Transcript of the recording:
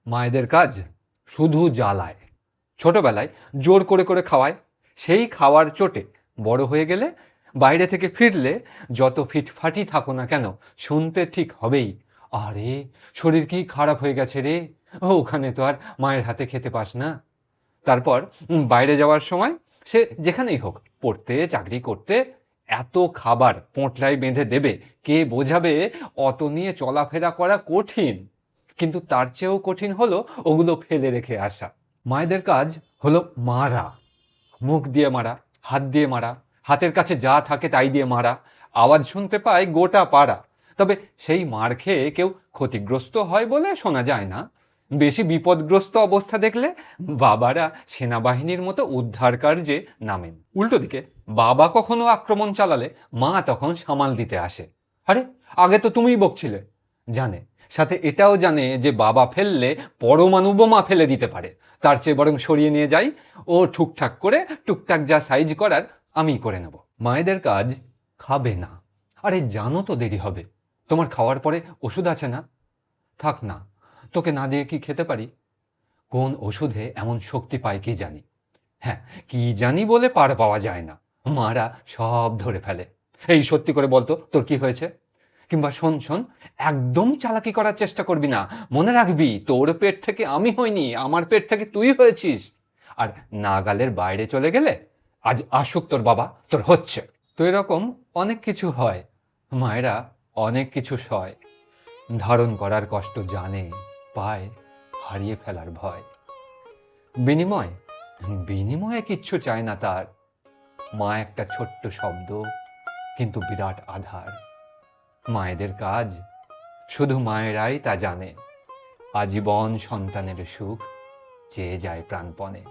মায়েদের কাজ শুধু জ্বালায়। ছোটবেলায় জোর করে করে খাওয়ায়, সেই খাওয়ার চোটে বড় হয়ে গেলে বাইরে থেকে ফিরলে যত ফিটফাটি থাকো না কেন, শুনতে ঠিক হবেই, আরে শরীর কি খারাপ হয়ে গেছে রে, ওখানে তো আর মায়ের হাতে খেতে পাস না। তারপর বাইরে যাওয়ার সময় সে যেখানেই হোক, পড়তে চাকরি করতে, এত খাবার পোঁটলায় বেঁধে দেবে, কে বোঝাবে? অত নিয়ে চলাফেরা করা কঠিন। কিন্তু তার চেয়েও কঠিন হলো ওগুলো ফেলে রেখে আসা। মায়েদের কাজ হলো মারা, মুখ দিয়ে মারা, হাত দিয়ে মারা, হাতের কাছে যা থাকে তাই দিয়ে মারা, আওয়াজ শুনতে পায় গোটা পাড়া। তবে সেই মার খেয়ে কেউ ক্ষতিগ্রস্ত হয় বলে শোনা যায় না। বেশি বিপদগ্রস্ত অবস্থা দেখলে বাবারা সেনাবাহিনীর মতো উদ্ধার কার্যে নামেন। উল্টো দিকে বাবা কখনো আক্রমণ চালালে মা তখন সামাল দিতে আসে। আরে আগে তো তুমিই বকছিলে। জানে, সাথে এটাও জানে যে বাবা ফেললে পরমাণু বোমা ফেলে দিতে পারে, তার চেয়ে বরং সরিয়ে নিয়ে যাই, ও ঠুকঠাক করে টুকটাক যা সাইজ করার আমি করে নেব। মায়েদের কাজ খাবে না। আরে জানো তো দেরি হবে, তোমার খাওয়ার পরে ওষুধ আছে না? থাক না, তোকে না দিয়ে কি খেতে পারি? কোন ওষুধে এমন শক্তি পায় কি জানি। হ্যাঁ, কি জানি বলে পার পাওয়া যায় না, মারা সব ধরে ফেলে। এই সত্যি করে বলতো তোর কি হয়েছে? কিংবা শোন শোন, একদম চালাকি করার চেষ্টা করবি না। মনে রাখবি, তোর পেট থেকে আমি হইনি, আমার পেট থেকে তুই হয়েছিস। আর নাগালের বাইরে চলে গেলে আজ আসুক তোর বাবা, তোর হচ্ছে। তো এরকম অনেক কিছু হয়, মায়েরা অনেক কিছু সয়, ধারণ করার কষ্ট জানে, পায়, হারিয়ে ফেলার ভয়। বিনিময় বিনিময়ে কিচ্ছু চায় না তার। মা একটা ছোট্ট শব্দ, কিন্তু বিরাট আধার। মায়েদের কাজ শুধু মায়েরাই তা জানে। আজীবন সন্তানের সুখ চেয়ে যায় প্রাণপণে।